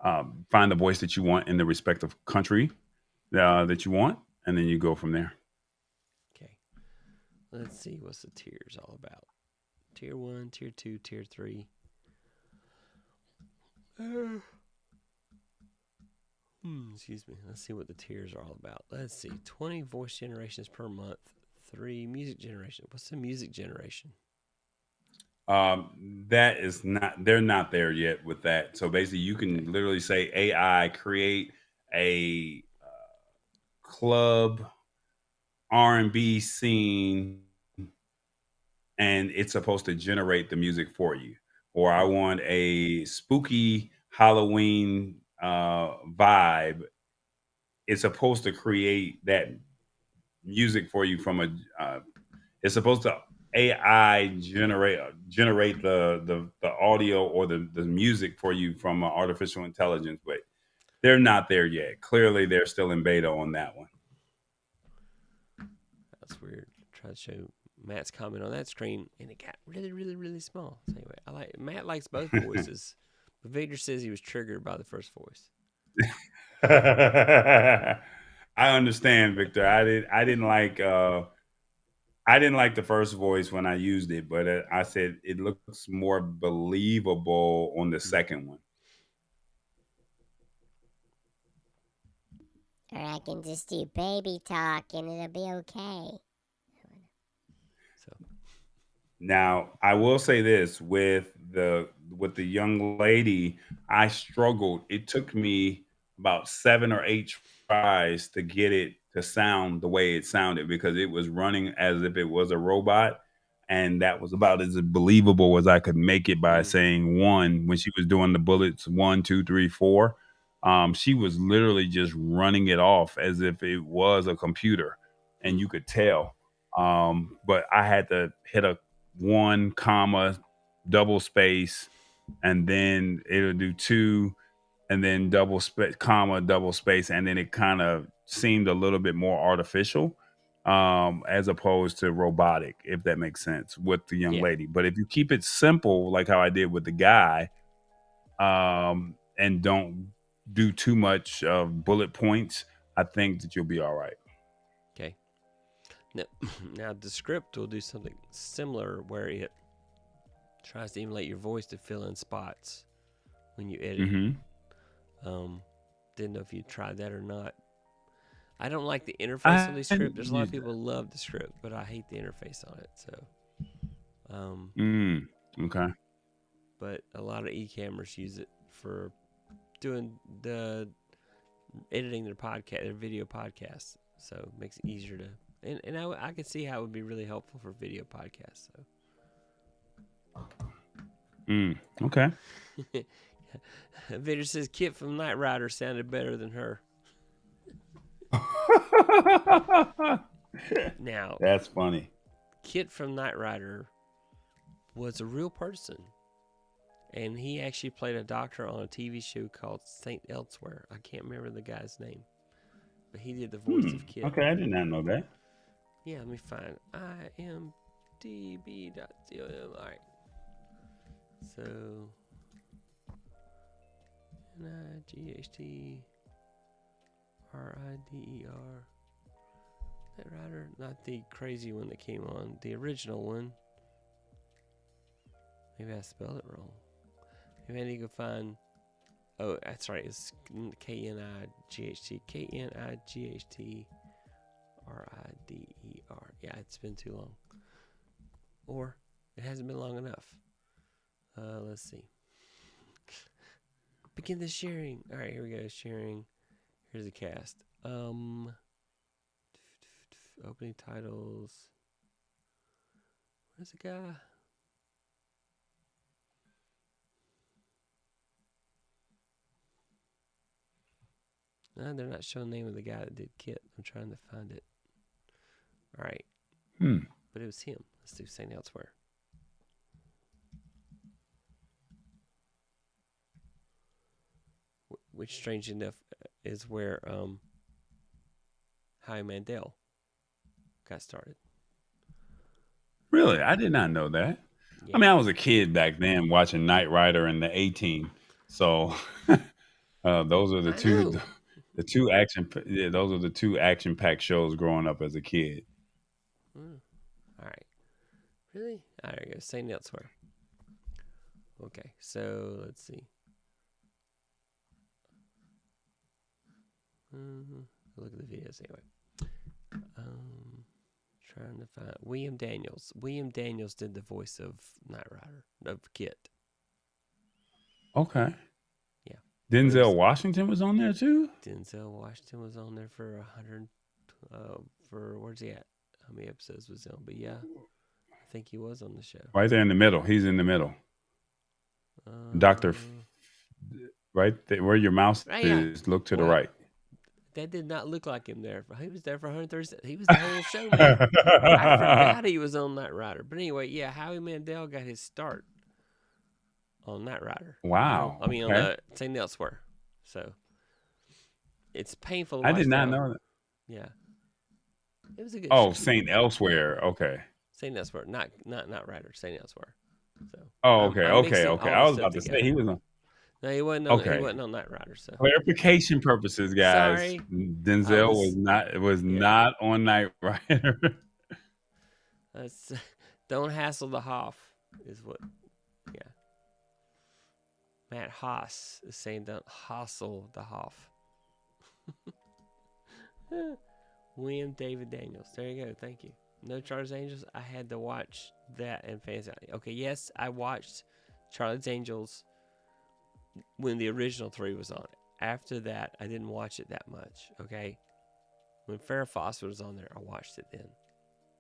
[SPEAKER 4] find the voice that you want in the respective country that you want, and then you go from there.
[SPEAKER 1] Okay. Let's see what's the tiers all about. Tier 1, Tier 2, Tier 3. Excuse me. Let's see what the tiers are all about. Let's see. 20 voice generations per month. 3 music generation. What's the music generation?
[SPEAKER 4] That is not, they're not there yet with that. So basically, you can literally say AI create a club R&B scene, and it's supposed to generate the music for you. Or I want a spooky Halloween vibe. It's supposed to create that music for you from a. It's supposed to AI generate the audio or the music for you from artificial intelligence, but they're not there yet. Clearly, they're still in beta on that one.
[SPEAKER 1] That's weird. Try to show Matt's comment on that screen, and it got really, really, really small. So anyway, Matt likes both voices, but Victor says he was triggered by the first voice.
[SPEAKER 4] I understand, Victor. I didn't like the first voice when I used it, but I said it looks more believable on the second one.
[SPEAKER 8] Or I can just do baby talk and it'll be okay.
[SPEAKER 1] So
[SPEAKER 4] Now, I will say this with the young lady, I struggled. It took me about 7 or 8 tries to get it to sound the way it sounded because it was running as if it was a robot, and that was about as believable as I could make it by saying one when she was doing the bullets 1, 2, 3, 4. She was literally just running it off as if it was a computer, and you could tell. But I had to hit a 1 comma double space, and then it'll do 2, and then double space comma double space, and then it kind of seemed a little bit more artificial, as opposed to robotic, if that makes sense, with the young lady. But if you keep it simple, like how I did with the guy, and don't do too much bullet points, I think that you'll be all right.
[SPEAKER 1] okay. Now the script will do something similar where it tries to emulate your voice to fill in spots when you edit. Didn't know if you tried that or not. I don't like the interface on the script. There's a lot of people who love the script, but I hate the interface on it. So,
[SPEAKER 4] okay.
[SPEAKER 1] But a lot of e-cameras use it for doing the editing their podcast, their video podcasts. So it makes it easier to, and I can see how it would be really helpful for video podcasts. So.
[SPEAKER 4] Okay.
[SPEAKER 1] Vader says Kit from Knight Rider sounded better than her. Now,
[SPEAKER 4] that's funny.
[SPEAKER 1] Kit from Knight Rider was a real person, and he actually played a doctor on a TV show called Saint Elsewhere. I can't remember the guy's name, but he did the voice of Kit.
[SPEAKER 4] Okay, I did not know that.
[SPEAKER 1] Yeah, let me find imdb.com. All right. So, NIGHTRIDER. That Rider, not the crazy one that came on, the original one. Maybe I spelled it wrong. Maybe I need to go find. Oh, that's right. It's KNIGHT. KNIGHTRIDER. Yeah, it's been too long. Or it hasn't been long enough. Let's see. Begin the sharing. All right, here we go. Sharing. Here's the cast. Opening titles. Where's the guy? No, they're not showing the name of the guy that did Kit. I'm trying to find it. All right. But it was him. Let's do Saint Elsewhere. Which, strange enough, is where Howie Mandel got started.
[SPEAKER 4] Really? I did not know that. Yeah. I mean, I was a kid back then watching Knight Rider and the A-Team. So Those are the
[SPEAKER 1] I
[SPEAKER 4] two,
[SPEAKER 1] know.
[SPEAKER 4] the two action. Yeah, those are the two action-packed shows growing up as a kid.
[SPEAKER 1] Mm. All right. Really? All right, go. Say elsewhere. Okay, so let's see. Look at the videos anyway. Trying to find William Daniels. William Daniels did the voice of Knight Rider, of Kit.
[SPEAKER 4] Okay.
[SPEAKER 1] Yeah.
[SPEAKER 4] Denzel Washington was on there too.
[SPEAKER 1] Denzel Washington was on there for 100. For where's he at? How many episodes was he on? But yeah, I think he was on the show.
[SPEAKER 4] Right there in the middle. He's in the middle. Doctor, right there, where your mouse is. Look to the right.
[SPEAKER 1] That did not look like him there. He was there for 130. He was the whole show, man. I forgot he was on Knight Rider. But anyway, yeah, Howie Mandel got his start on Knight Rider.
[SPEAKER 4] Wow.
[SPEAKER 1] I mean, on St. Elsewhere. So it's painful to watch.
[SPEAKER 4] I did not
[SPEAKER 1] now.
[SPEAKER 4] know that.
[SPEAKER 1] Yeah. It was a good
[SPEAKER 4] show.
[SPEAKER 1] St.
[SPEAKER 4] Elsewhere. Okay.
[SPEAKER 1] St. Elsewhere. Not Rider. St. Elsewhere. So.
[SPEAKER 4] Okay. I was about to say he was on.
[SPEAKER 1] No, he wasn't on. He wasn't on Knight Rider. So
[SPEAKER 4] clarification purposes, guys.
[SPEAKER 1] Sorry.
[SPEAKER 4] Denzel was not on Knight Rider.
[SPEAKER 1] Don't hassle the Hoff is what. Yeah. Matt Haas is saying don't hassle the Hoff. William David Daniels. There you go. Thank you. No Charlie's Angels. I had to watch that and Fantasy. Okay, yes, I watched Charlie's Angels when the original 3 was on it. After that, I didn't watch it that much. Okay, when Farrah Fawcett was on there, I watched it then.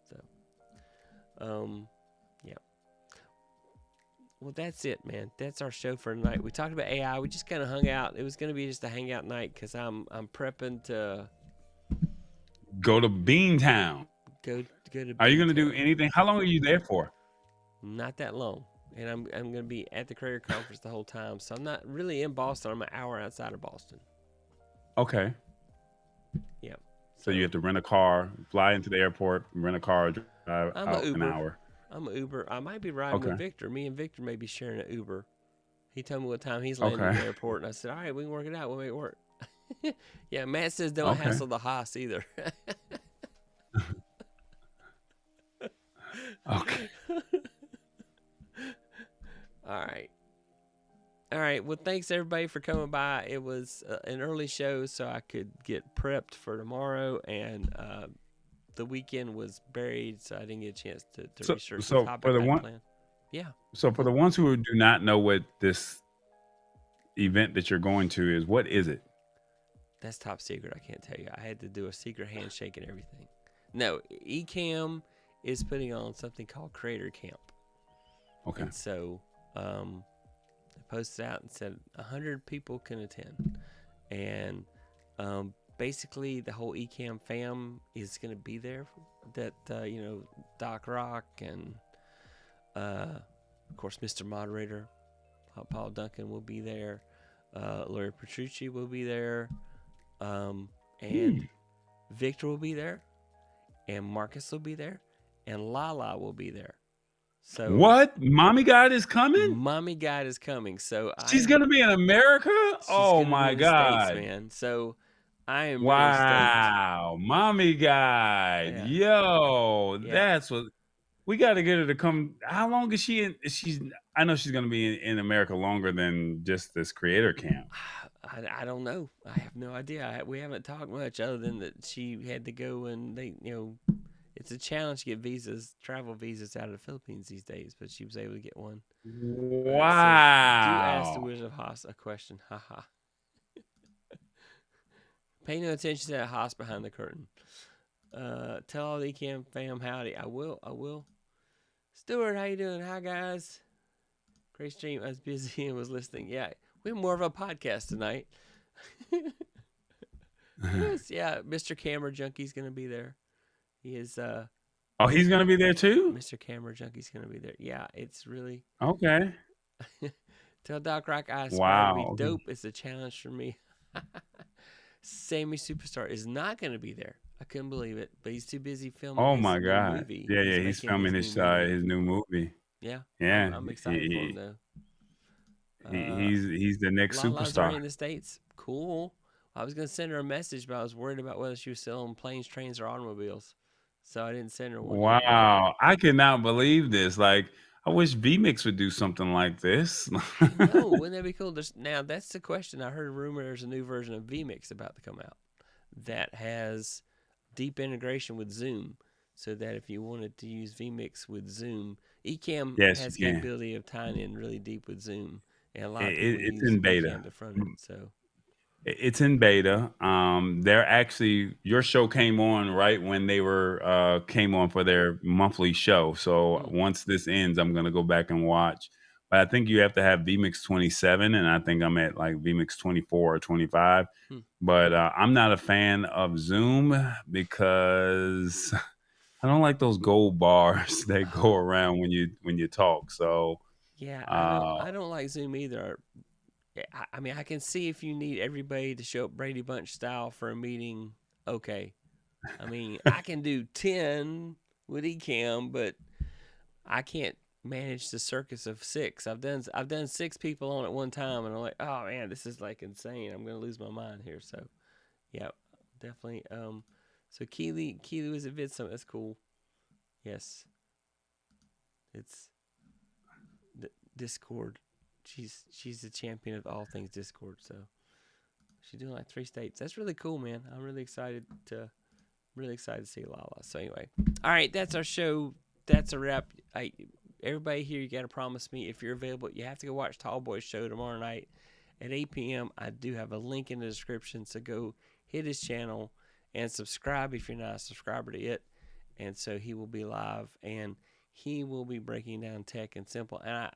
[SPEAKER 1] So, yeah. Well, that's it, man. That's our show for tonight. We talked about AI. We just kind of hung out. It was going to be just a hangout night because I'm prepping to
[SPEAKER 4] go to Beantown.
[SPEAKER 1] Go to.
[SPEAKER 4] Are you going to do anything? How long are you there for?
[SPEAKER 1] Not that long. And I'm going to be at the Creator Conference the whole time. So I'm not really in Boston. I'm an hour outside of Boston.
[SPEAKER 4] Okay.
[SPEAKER 1] Yeah.
[SPEAKER 4] So you have to rent a car, fly into the airport, rent a car, drive out an hour.
[SPEAKER 1] I'm an Uber. I might be riding with Victor. Me and Victor may be sharing an Uber. He told me what time he's landing at the airport. And I said, all right, we can work it out. We'll make it work. Yeah, Matt says don't hassle the Haas either.
[SPEAKER 4] Okay.
[SPEAKER 1] All right. Well, thanks everybody for coming by. It was an early show, so I could get prepped for tomorrow, and the weekend was buried, so I didn't get a chance to research the topic I planned. Yeah.
[SPEAKER 4] So for the ones who do not know what this event that you're going to is, what is it?
[SPEAKER 1] That's top secret. I can't tell you. I had to do a secret handshake and everything. No, Ecamm is putting on something called Creator Camp.
[SPEAKER 4] Okay.
[SPEAKER 1] And so they posted out and said 100 people can attend. And basically the whole Ecamm fam is going to be there. That, Doc Rock and, of course, Mr. Moderator, Paul Duncan will be there. Larry Petrucci will be there. And Victor will be there. And Marcus will be there. And Lala will be there. So
[SPEAKER 4] what? Mommy God is coming?
[SPEAKER 1] Mommy God is coming. So
[SPEAKER 4] she's going to be in America? Oh my God.
[SPEAKER 1] States, man. So I am
[SPEAKER 4] wow. Really Mommy God. Yeah. Yo, that's what we got to get her to come. How long is she in? I know she's going to be in America longer than just this creator camp.
[SPEAKER 1] I don't know. I have no idea. We haven't talked much other than that she had to go and they, it's a challenge to get travel visas out of the Philippines these days, but she was able to get one.
[SPEAKER 4] Wow.
[SPEAKER 1] So you asked the Wizard of Haas a question. Haha. Pay no attention to that Haas behind the curtain. Tell all the Ecamm fam howdy. I will. Stuart, how you doing? Hi, guys. Great stream. I was busy and was listening. Yeah, we have more of a podcast tonight. Yes, yeah. Mr. Camera Junkie's going to be there. He is.
[SPEAKER 4] He's going to be there too?
[SPEAKER 1] Mr. Camera Junkie's going to be there. Yeah, it's really.
[SPEAKER 4] Okay.
[SPEAKER 1] Tell Doc Rock I aspire to be dope. It's a challenge for me. Sammy Superstar is not going to be there. I couldn't believe it, but he's too busy filming.
[SPEAKER 4] Oh my God!
[SPEAKER 1] Movie.
[SPEAKER 4] Yeah, he's filming his new movie.
[SPEAKER 1] Yeah,
[SPEAKER 4] yeah.
[SPEAKER 1] I'm excited for him though.
[SPEAKER 4] He's the next
[SPEAKER 1] Lala's
[SPEAKER 4] superstar
[SPEAKER 1] in the States. Cool. I was gonna send her a message, but I was worried about whether she was still on planes, trains, or automobiles, so I didn't send her one yet.
[SPEAKER 4] Wow, I cannot believe this. Like, I wish VMix would do something like this.
[SPEAKER 1] I know, wouldn't that be cool? Now that's the question. I heard a rumor there's a new version of vMix about to come out that has deep integration with Zoom, so that if you wanted to use vMix with Zoom, Ecamm
[SPEAKER 4] Yes, you
[SPEAKER 1] has
[SPEAKER 4] can.
[SPEAKER 1] capability of tying in really deep with Zoom, and a lot of people
[SPEAKER 4] It's
[SPEAKER 1] use
[SPEAKER 4] in beta.
[SPEAKER 1] Ecamm to front it. So
[SPEAKER 4] It's in beta. They're actually your show came on right when they were came on for their monthly show. So
[SPEAKER 1] hmm,
[SPEAKER 4] once this ends, I'm gonna go back and watch. But I think you have to have VMix 27, and I think I'm at like VMix 24 or 25.
[SPEAKER 1] hmm.
[SPEAKER 4] But I'm not a fan of Zoom because I don't like those gold bars that go
[SPEAKER 1] Oh,
[SPEAKER 4] around when you talk. So
[SPEAKER 1] yeah,
[SPEAKER 4] uh,
[SPEAKER 1] I don't like Zoom either. I mean, I can see if you need everybody to show up Brady Bunch style for a meeting. Okay, I mean, I can do 10 with Ecamm, but I can't manage the circus of 6. I've done 6 people on at one time, and I'm like, oh man, this is like insane. I'm gonna lose my mind here. So yeah, definitely. So Keely was at VidSummit. That's cool. Yes, it's the Discord. She's the champion of all things Discord. So she's doing like 3 states. That's really cool, man. I'm really excited to see Lala. So anyway, all right, that's our show. That's a wrap. Everybody here, you got to promise me if you're available, you have to go watch Tallboy's show tomorrow night at 8 p.m. I do have a link in the description, so go hit his channel and subscribe if you're not a subscriber to it. And so he will be live, and he will be breaking down tech and simple. And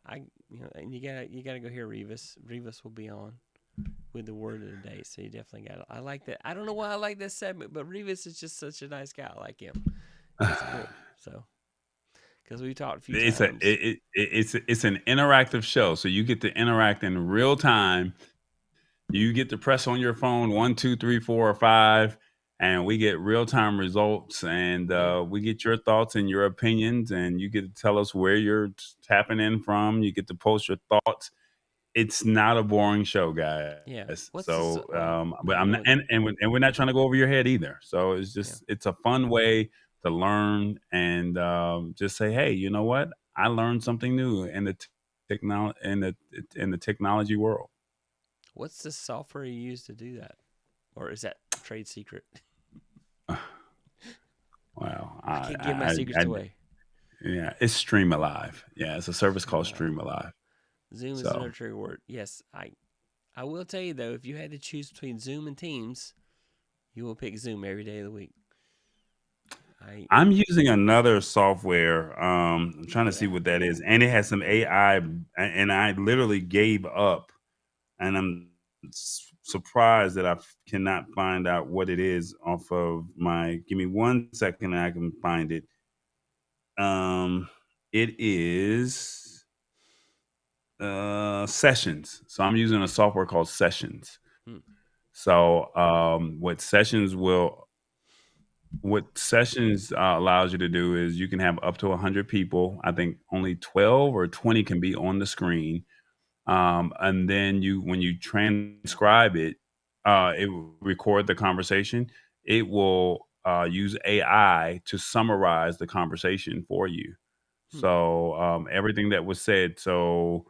[SPEAKER 1] and you gotta go hear Revis. Revis will be on with the word of the day. So you definitely got it. I like that. I don't know why I like this segment, but Revis is just such a nice guy. I like him. He's cool. So because we talked a few times.
[SPEAKER 4] it's an interactive show, so you get to interact in real time. You get to press on your phone 1, 2, 3, 4, or 5, and we get real time results, and
[SPEAKER 1] Yeah.
[SPEAKER 4] we get your thoughts and your opinions, and you get to tell us where you're tapping in from. You get to post your thoughts. It's not a boring show, guys.
[SPEAKER 1] Yeah. What's this?
[SPEAKER 4] So,
[SPEAKER 1] Well,
[SPEAKER 4] but
[SPEAKER 1] I
[SPEAKER 4] I'm
[SPEAKER 1] know
[SPEAKER 4] not,
[SPEAKER 1] what.
[SPEAKER 4] and we're not trying to go over your head either. So it's
[SPEAKER 1] Yeah.
[SPEAKER 4] just it's a fun way to learn and just say, hey, you know what? I learned something new in the technology in the technology world.
[SPEAKER 1] What's the software you use to do that, or is that trade secret?
[SPEAKER 4] Wow,
[SPEAKER 1] I can't give my secrets away.
[SPEAKER 4] yeah, it's Stream Alive. Yeah, it's a service
[SPEAKER 1] Stream
[SPEAKER 4] called
[SPEAKER 1] Alive.
[SPEAKER 4] Stream Alive.
[SPEAKER 1] Zoom is
[SPEAKER 4] So
[SPEAKER 1] another trigger word. Yes, I will tell you though, if you had to choose between Zoom and Teams, you will pick Zoom every day of the week.
[SPEAKER 4] I'm using another software. I'm trying to
[SPEAKER 1] What's
[SPEAKER 4] see
[SPEAKER 1] that?
[SPEAKER 4] what that is, and it has some AI, and I literally gave up, and I'm surprised that I cannot find out what it is off of my. Give me 1 second, and I can find it. Um, it is Sessions. So I'm using a software called Sessions.
[SPEAKER 1] Hmm.
[SPEAKER 4] So what Sessions allows you to do is you can have up to 100 people. I think only 12 or 20 can be on the screen. And then when you transcribe it, it will record the conversation. It will use AI to summarize the conversation for you.
[SPEAKER 1] Hmm.
[SPEAKER 4] So everything that was said. So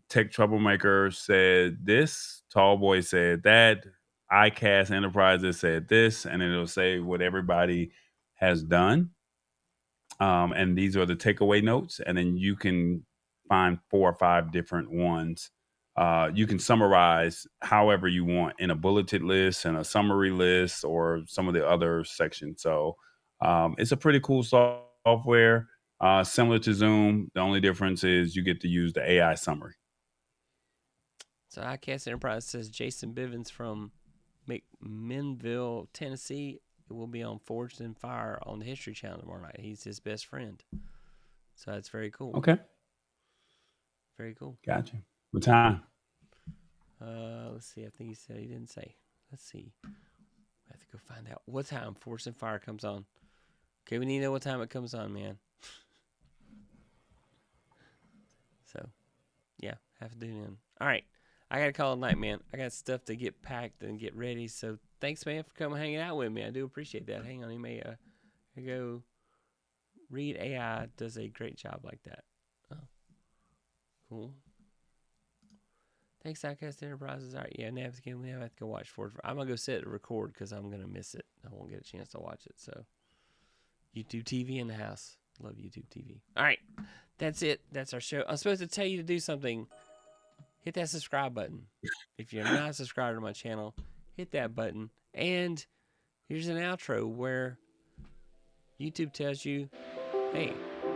[SPEAKER 4] Tech Troublemaker said this. Tallboy said that. iCast Enterprises said this, and it'll say what everybody has done. And these are the takeaway notes, and then you can find 4 or 5 different ones. You can summarize however you want in a bulleted list and a summary list or some of the other sections. So it's a pretty cool software, similar to Zoom. The only difference is you get to use the AI summary.
[SPEAKER 1] So iCast Enterprise says Jason Bivens from McMinnville, Tennessee, will be on Forged in Fire on the History Channel tomorrow night. He's his best friend. So that's very cool.
[SPEAKER 4] Okay,
[SPEAKER 1] Very cool.
[SPEAKER 4] gotcha. What time?
[SPEAKER 1] Let's see. I think he said he didn't say. Let's see. I have to go find out what time Forged in Fire comes on. Okay, we need to know what time it comes on, man. So, yeah, have to tune in. All right. I gotta call it a night, man. I got stuff to get packed and get ready. So thanks, man, for coming hanging out with me. I do appreciate that. Hang on, you may go. Read AI does a great job like that. Oh, cool. Thanks, Outcast Enterprises. All right, yeah, now we have to go watch Ford. I'm gonna go sit and record because I'm gonna miss it. I won't get a chance to watch it. So, YouTube TV in the house. Love YouTube TV. All right, that's it. That's our show. I'm supposed to tell you to do something. Hit that subscribe button. If you're not subscribed to my channel, hit that button. And here's an outro where YouTube tells you, hey,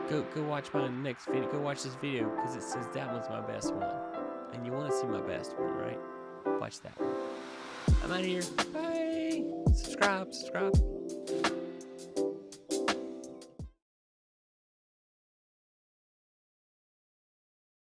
[SPEAKER 1] go watch my next video. Go watch this video because it says that one's my best one. And you want to see my best one, right? Watch that one. I'm out of here. Bye. Subscribe.